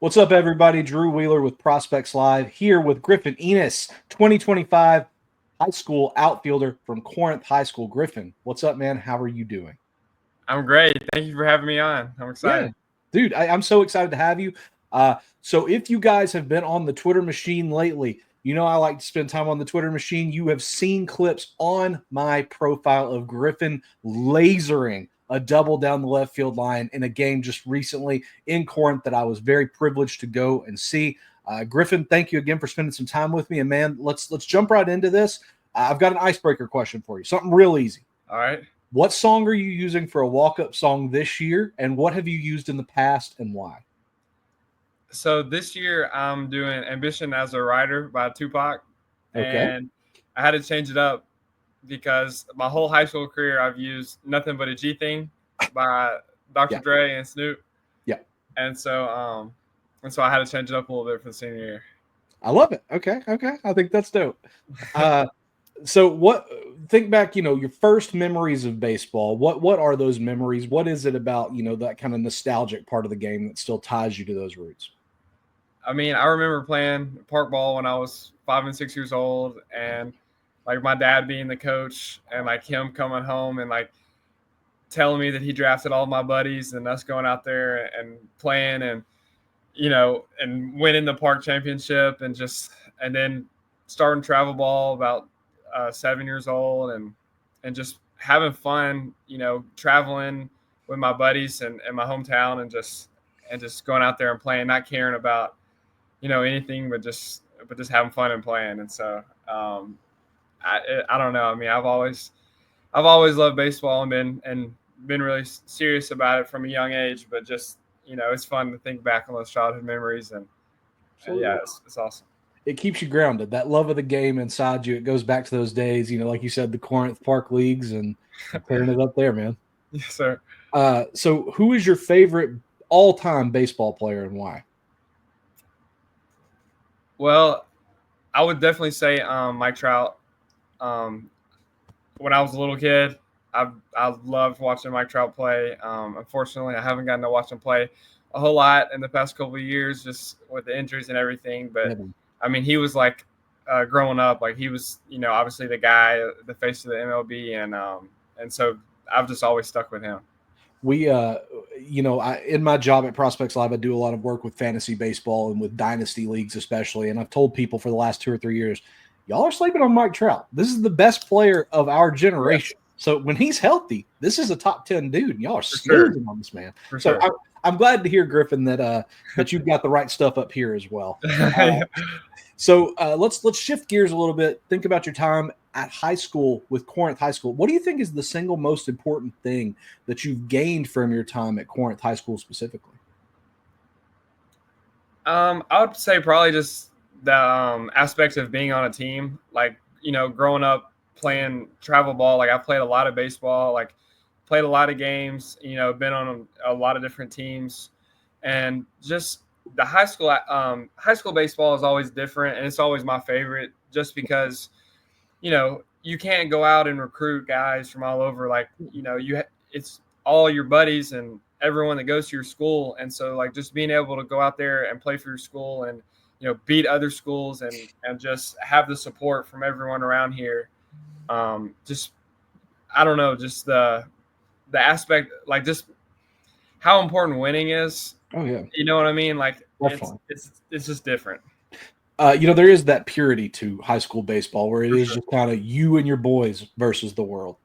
What's up, everybody? Drew Wheeler with Prospects Live here with Griffin Enis, 2025 high school outfielder from Corinth High School. Griffin, what's up, man? How are you doing? I'm great. Thank you for having me on. I'm Yeah, excited. dude, I'm so excited to have you. So if you guys have been on the Twitter machine lately, you know I like to spend time on the Twitter machine. You have seen clips on my profile of Griffin lasering a double down the left field line in a game just recently in Corinth that I was very privileged to go and see. Griffin, thank you again for spending some time with me. And man, let's jump right into this. I've got an icebreaker question for you, something real easy. All right. What song are you using for a walk-up song this year, and what have you used in the past and why? So this year I'm doing Ambition as a Writer by Tupac. Okay. And I had to change it up because my whole high school career I've used Nothing But a G Thing by Dr. Yeah. Dre and Snoop. Yeah. And so I had to change it up a little bit for the senior year. I love it. Okay. I think that's dope. So think back, your first memories of baseball. What are those memories? What is it about, that kind of nostalgic part of the game that still ties you to those roots? I mean, I remember playing park ball when I was 5 and 6 years old, and like my dad being the coach, and like him coming home and like telling me that he drafted all my buddies, and us going out there and playing, and and winning the park championship, and then starting travel ball about 7 years old, and just having fun, traveling with my buddies and my hometown, and just going out there and playing, not caring about anything, but just having fun and playing. And so I don't know. I mean, I've always loved baseball and been really serious about it from a young age. But just it's fun to think back on those childhood memories, and yeah, it's awesome. It keeps you grounded. That love of the game inside you. It goes back to those days, like you said, the Corinth Park leagues and tearing it up there, man. Yes, sir. So who is your favorite all-time baseball player and why? Well, I would definitely say Mike Trout. Um, when I was a little kid, I loved watching Mike Trout play. Unfortunately, I haven't gotten to watch him play a whole lot in the past couple of years, just with the injuries and everything. But I mean, he was like growing up, like he was, obviously the guy, the face of the MLB, and so I've just always stuck with him. We, in my job at Prospects Live, I do a lot of work with fantasy baseball and with dynasty leagues, especially. And I've told people for the last 2 or 3 years, y'all are sleeping on Mike Trout. This is the best player of our generation. Yeah. So when he's healthy, this is a top 10 dude. And y'all are snoozing on this man. For so sure. I'm glad to hear, Griffin, that you've got the right stuff up here as well. So let's shift gears a little bit. Think about your time at high school with Corinth High School. What do you think is the single most important thing that you've gained from your time at Corinth High School specifically? I would say probably just the aspect of being on a team. Like, growing up playing travel ball, like I played a lot of baseball, like played a lot of games, been on a lot of different teams, and just the high school baseball is always different, and it's always my favorite just because, you can't go out and recruit guys from all over. Like, it's all your buddies and everyone that goes to your school. And so like just being able to go out there and play for your school and, beat other schools and just have the support from everyone around here. Just, I don't know, just the aspect, like just how important winning is. Oh yeah. You know what I mean? Like it's just different. There is that purity to high school baseball where it is just kind of you and your boys versus the world.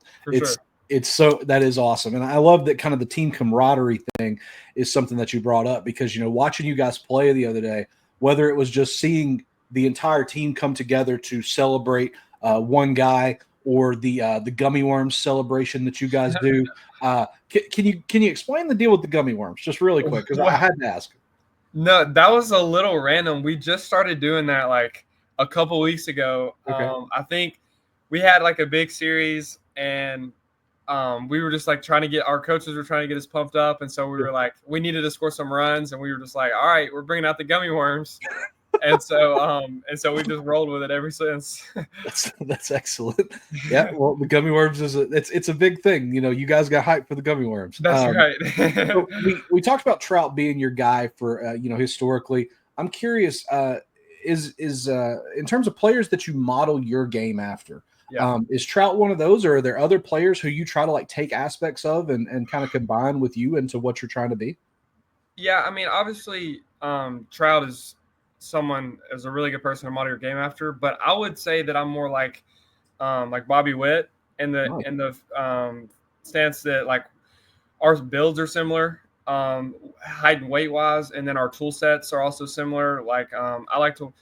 It's so that is awesome. And I love that kind of the team camaraderie thing is something that you brought up because, watching you guys play the other day, whether it was just seeing the entire team come together to celebrate one guy or the gummy worms celebration that you guys do. Can you explain the deal with the gummy worms just really quick? Because I had to ask. No, that was a little random. We just started doing that like a couple weeks ago. Okay. I think we had like a big series, and we were just like our coaches were trying to get us pumped up. And so we were like, we needed to score some runs, and we were just like, all right, we're bringing out the gummy worms. and so we've just rolled with it ever since. That's excellent. Yeah, well, the gummy worms it's a big thing. You guys got hyped for the gummy worms. That's right. So we talked about Trout being your guy for historically. I'm curious, is in terms of players that you model your game after, is Trout one of those, or are there other players who you try to like take aspects of and kind of combine with you into what you're trying to be? Yeah, I mean, obviously, Trout is a really good person to model your game after, but I would say that I'm more like Bobby Witt in the stance that like our builds are similar, height and weight wise, and then our tool sets are also similar. Like I like to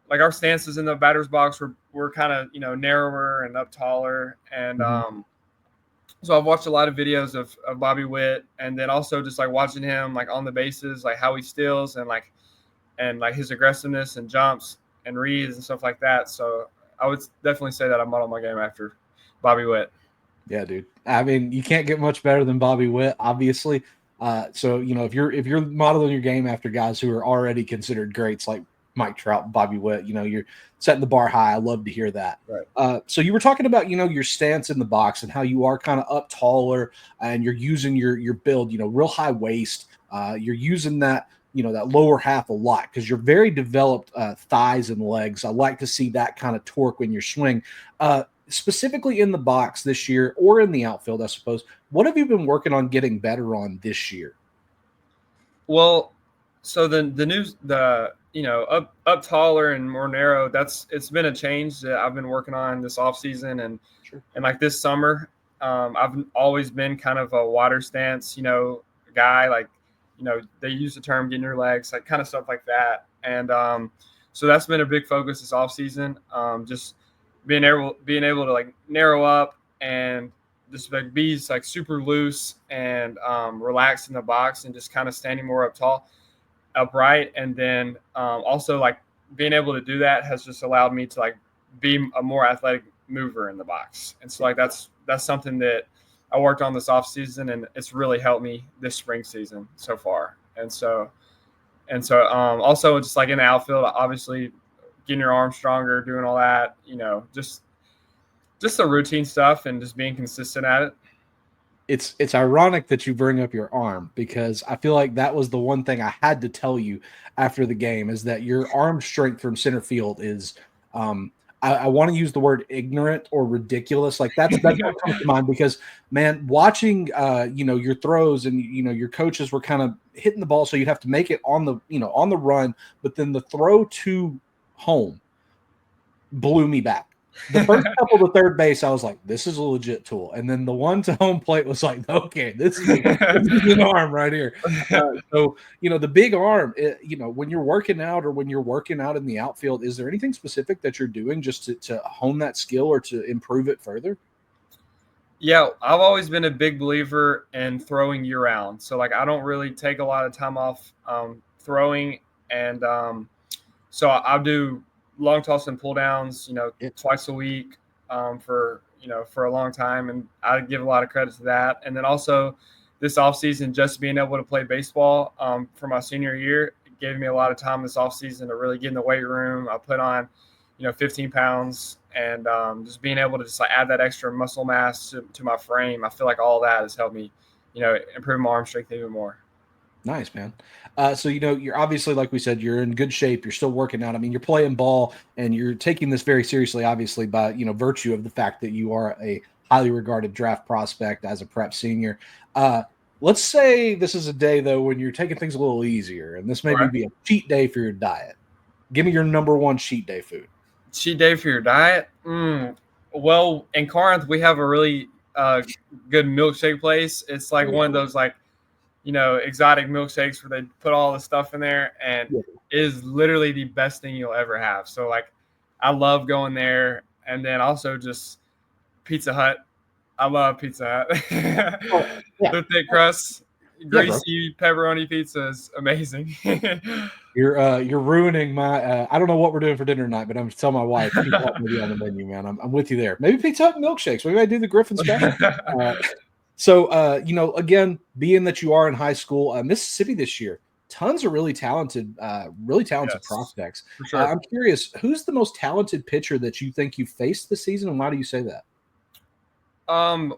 like our stances in the batter's box. We're kind of narrower and up taller, and so I've watched a lot of videos of Bobby Witt, and then also just like watching him like on the bases, like how he steals and like his aggressiveness and jumps and reads and stuff like that. So I would definitely say that I model my game after Bobby Witt. Yeah, dude. I mean, you can't get much better than Bobby Witt, obviously. So if you're modeling your game after guys who are already considered greats like Mike Trout, Bobby Witt, you're setting the bar high. I love to hear that. Right. So you were talking about your stance in the box and how you are kind of up taller and you're using your build, real high waist. You're using that that lower half a lot because you're very developed thighs and legs. I like to see that kind of torque when you're swing. Specifically in the box this year or in the outfield, I suppose. What have you been working on getting better on this year? Well, so up taller and more narrow, it's been a change that I've been working on this off season and like this summer. I've always been kind of a water stance, guy, like, they use the term getting your legs, like kind of stuff like that. And so that's been a big focus this off season. Just being able to like narrow up and just like be like super loose and relaxed in the box and just kind of standing more upright. And then also like being able to do that has just allowed me to like be a more athletic mover in the box. And so like that's something that I worked on this off season, and it's really helped me this spring season so far. And so also just like in the outfield, obviously getting your arm stronger, doing all that, just the routine stuff and just being consistent at it. It's ironic that you bring up your arm because I feel like that was the one thing I had to tell you after the game is that your arm strength from center field is I want to use the word ignorant or ridiculous. Like that's what comes to mind because man, watching your throws and your coaches were kind of hitting the ball so you'd have to make it on the on the run, but then the throw to home blew me back. The first couple to third base, I was like, this is a legit tool. And then the one to home plate was like, okay, this is an arm right here. So, the big arm, when you're working out or when you're working out in the outfield, is there anything specific that you're doing just to hone that skill or to improve it further? Yeah, I've always been a big believer in throwing year round. So, like, I don't really take a lot of time off throwing. And so I'll do long toss and pull downs, twice a week for a long time. And I give a lot of credit to that. And then also this offseason, just being able to play baseball for my senior year, it gave me a lot of time this offseason to really get in the weight room. I put on, 15 pounds and just being able to just like add that extra muscle mass to my frame. I feel like all that has helped me, improve my arm strength even more. Nice, man. So, you're obviously, like we said, you're in good shape. You're still working out. I mean, you're playing ball and you're taking this very seriously, obviously, by, virtue of the fact that you are a highly regarded draft prospect as a prep senior. Let's say this is a day, though, when you're taking things a little easier, and this may be a cheat day for your diet. Give me your number one cheat day food. Cheat day for your diet? Well, in Corinth, we have a really good milkshake place. It's like one of those, like, exotic milkshakes where they put all the stuff in there, and it is literally the best thing you'll ever have. So like, I love going there. And then also just Pizza Hut. I love Pizza Hut. The thick crust, greasy pepperoni pizza is amazing. You're ruining my. I don't know what we're doing for dinner tonight, but I'm telling my wife Pizza Hut may be on the menu, man. I'm with you there. Maybe Pizza Hut milkshakes. Maybe I do the Griffin special. So, again, being that you are in high school, Mississippi this year, tons of really talented Yes, prospects. for sure. I'm curious, who's the most talented pitcher that you think you faced this season, and why do you say that?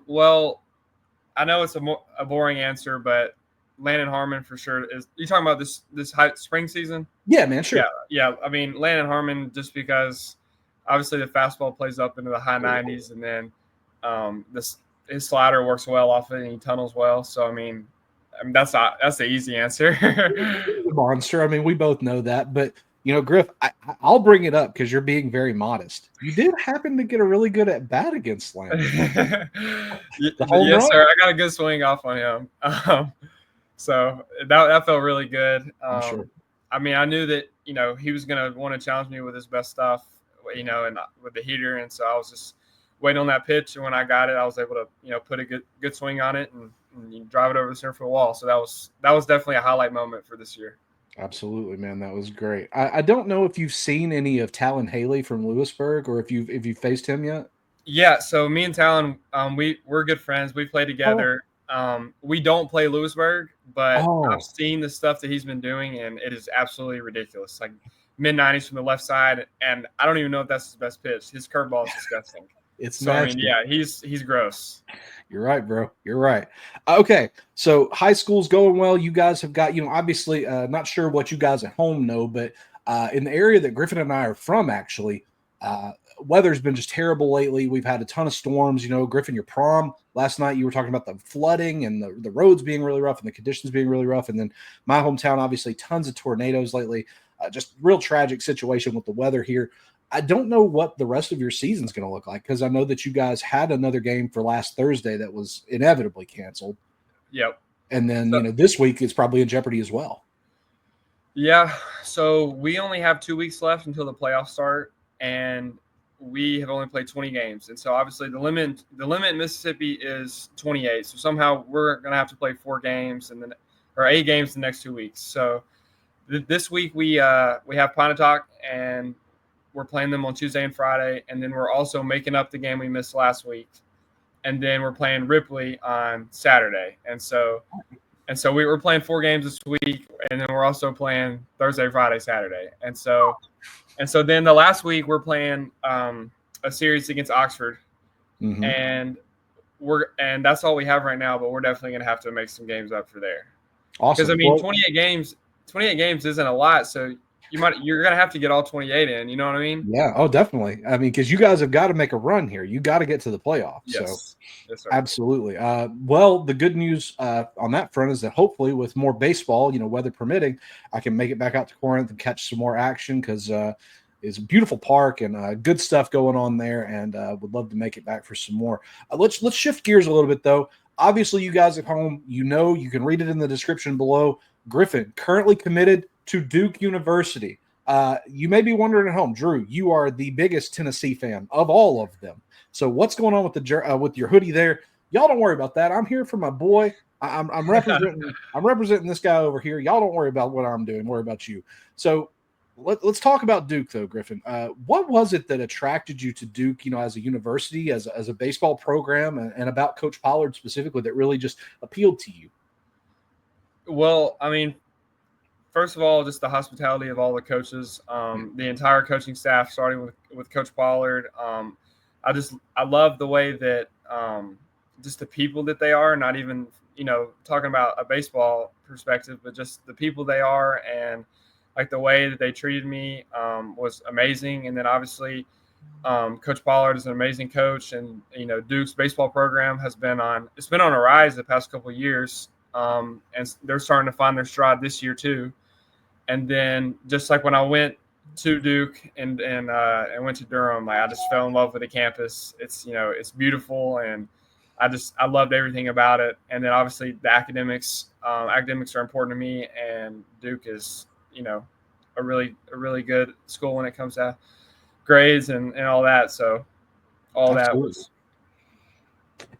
Well, I know it's a boring answer, but Landon Harmon for sure is. You talking about this spring season? Yeah, man, sure. Yeah. I mean, Landon Harmon, just because obviously the fastball plays up into the high 90s, and then this his slider works well off it, and he tunnels well. So I mean that's the easy answer. Monster. I mean, we both know that, but Griff, I'll bring it up because you're being very modest. You did happen to get a really good at bat against Landon. The home Yes, run. sir. I got a good swing off on him. So that felt really good. I'm sure. I mean, I knew that he was going to want to challenge me with his best stuff, and with the heater, and so I was just waiting on that pitch. And when I got it, I was able to put a good swing on it and drive it over the center field wall. So that was definitely a highlight moment for this year. Absolutely, man. That was great. I don't know if you've seen any of Talon Haley from Lewisburg, or if you've faced him yet. Yeah, so me and Talon, we're good friends. We play together. We don't play Lewisburg, but I've seen the stuff that he's been doing, and it is absolutely ridiculous. Like mid-90s from the left side, and I don't even know if that's his best pitch. His curveball is disgusting. I mean, yeah, he's gross. You're right, bro. You're right. Okay, so high school's going well. You guys have got, obviously, not sure what you guys at home know, but in the area that Griffin and I are from, actually, weather's been just terrible lately. We've had a ton of storms. Griffin, your prom last night, you were talking about the flooding and the roads being really rough and the conditions being really rough. And then my hometown, obviously, tons of tornadoes lately. Just real tragic situation with the weather here. I don't know what the rest of your season's going to look like, because I know that you guys had another game for last Thursday that was inevitably canceled. Yep. And then, this week is probably in jeopardy as well. Yeah. So we only have 2 weeks left until the playoffs start, and we have only played 20 games. And so obviously the limit in Mississippi is 28. So somehow we're going to have to play 4 games or 8 games the next 2 weeks. So this week we have Pontotoc, and we're playing them on Tuesday and Friday, and then we're also making up the game we missed last week, and then we're playing Ripley on Saturday. And so we were playing 4 games this week, and then we're also playing Thursday, Friday, Saturday. And so then the last week we're playing a series against Oxford, and that's all we have right now. But we're definitely going to have to make some games up for there. Awesome. Because I mean, 28 games isn't a lot, so you're going to have to get all 28 in. You know what I mean? Yeah. Oh, definitely. I mean, because you guys have got to make a run here. You got to get to the playoffs. Yes. So, yes, sir. Absolutely. Well, the good news on that front is that hopefully with more baseball, weather permitting, I can make it back out to Corinth and catch some more action, because it's a beautiful park and good stuff going on there, and would love to make it back for some more. Let's shift gears a little bit, though. Obviously, you guys at home, you can read it in the description below. Griffin, currently committed to Duke University. You may be wondering at home, Drew, you are the biggest Tennessee fan of all of them. So what's going on with your hoodie there? Y'all don't worry about that. I'm here for my boy. I'm representing this guy over here. Y'all don't worry about what I'm doing. Worry about you. So let's talk about Duke, though, Griffin. What was it that attracted you to Duke, as a university, as a baseball program, and about Coach Pollard specifically, that really just appealed to you? Well, I mean, first of all, just the hospitality of all the coaches, the entire coaching staff, starting with Coach Pollard. I love the way that just the people that they are, not even, talking about a baseball perspective, but just the people they are, and like the way that they treated me was amazing. And then obviously Coach Pollard is an amazing coach, and, Duke's baseball program has been on a rise the past couple of years. And they're starting to find their stride this year too. And then just like when I went to Duke and went to Durham, I just fell in love with the campus. It's beautiful, and I loved everything about it. And then obviously the academics are important to me, and Duke is a really good school when it comes to grades and all that. So all Absolutely. that was.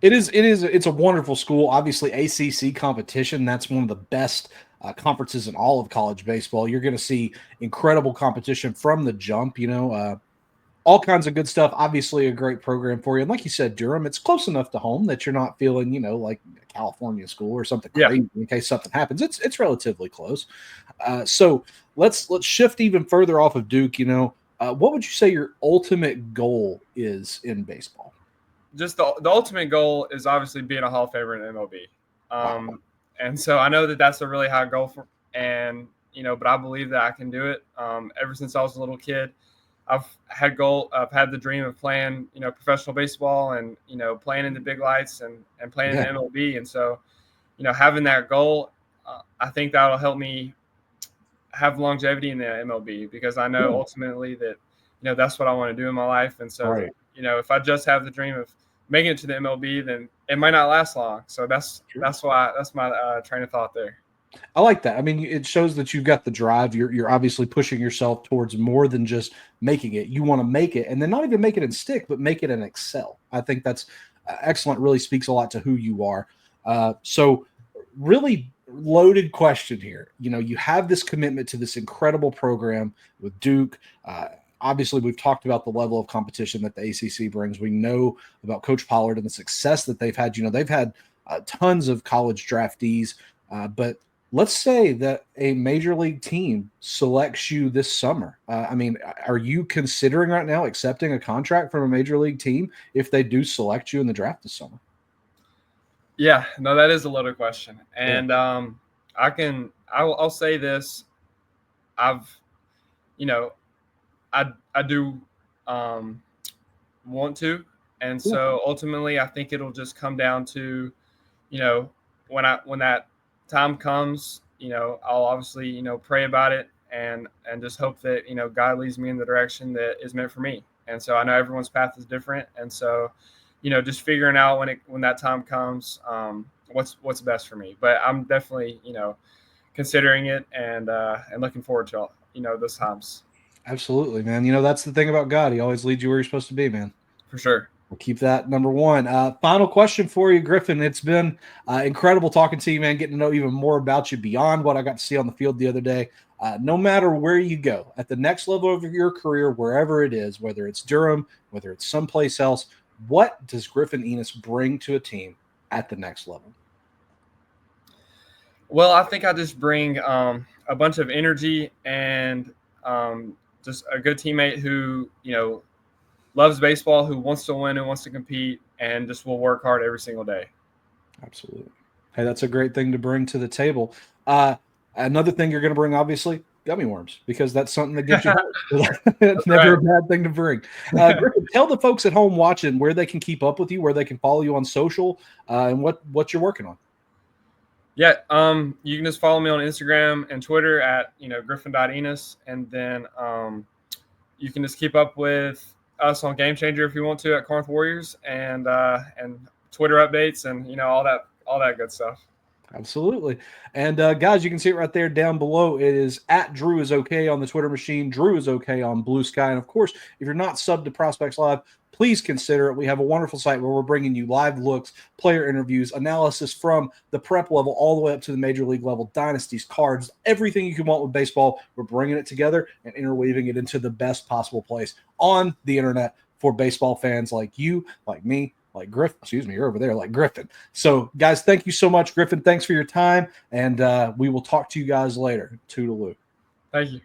It's a wonderful school. Obviously, ACC competition, that's one of the best conferences in all of college baseball. You're going to see incredible competition from the jump. all kinds of good stuff. Obviously, a great program for you. And like you said, Durham, it's close enough to home that you're not feeling, like a California school or something crazy in case something happens. It's relatively close. So let's shift even further off of Duke. What would you say your ultimate goal is in baseball? Just the ultimate goal is obviously being a Hall of Famer in MLB. Wow. And so I know that that's a really high goal but I believe that I can do it. Ever since I was a little kid, I've had the dream of playing, professional baseball and, playing in the big lights and playing in the MLB. And so, having that goal, I think that'll help me have longevity in the MLB, because I know ultimately that, that's what I want to do in my life. And so, if I just have the dream of making it to the MLB, then it might not last long. So that's my train of thought there. I like that. I mean, it shows that you've got the drive. You're obviously pushing yourself towards more than just making it. You want to make it, and then not even make it and stick, but make it and excel. I think that's excellent. Really speaks a lot to who you are. So really loaded question here. You have this commitment to this incredible program with Duke. Obviously, we've talked about the level of competition that the ACC brings. We know about Coach Pollard and the success that they've had. They've had tons of college draftees, but let's say that a major league team selects you this summer. Are you considering right now accepting a contract from a major league team if they do select you in the draft this summer? Yeah, no, that is a loaded question. And I'll say this. I do want to. And so ultimately I think it'll just come down to, when that time comes, I'll obviously, pray about it and just hope that, God leads me in the direction that is meant for me. And so I know everyone's path is different. And so, just figuring out when that time comes, what's best for me. But I'm definitely, considering it and looking forward to, those times. Absolutely, man. That's the thing about God. He always leads you where you're supposed to be, man. For sure. We'll keep that number one. Final question for you, Griffin. It's been incredible talking to you, man, getting to know even more about you beyond what I got to see on the field the other day. No matter where you go, at the next level of your career, wherever it is, whether it's Durham, whether it's someplace else, what does Griffin Enis bring to a team at the next level? Well, I think I just bring a bunch of energy and just a good teammate who, loves baseball, who wants to win, who wants to compete, and just will work hard every single day. Absolutely. Hey, that's a great thing to bring to the table. Another thing you're going to bring, obviously, gummy worms, because that's something that gets you It's never a bad thing to bring. Griffin, tell the folks at home watching where they can keep up with you, where they can follow you on social, and what you're working on. Yeah, you can just follow me on Instagram and Twitter at Griffin.Enis, and then you can just keep up with us on Game Changer if you want to at Corinth Warriors, and Twitter updates and all that good stuff. Absolutely. And guys, you can see it right there down below. It is at Drew is okay on the Twitter machine. Drew is okay on Blue Sky. And of course, if you're not subbed to Prospects Live, please consider it. We have a wonderful site where we're bringing you live looks, player interviews, analysis from the prep level all the way up to the major league level, dynasties, cards, everything you can want with baseball. We're bringing it together and interweaving it into the best possible place on the internet for baseball fans like you, like me, like Griffin. Excuse me, you're over there like Griffin. So, guys, thank you so much, Griffin. Thanks for your time, and we will talk to you guys later. Toodaloo. Thank you.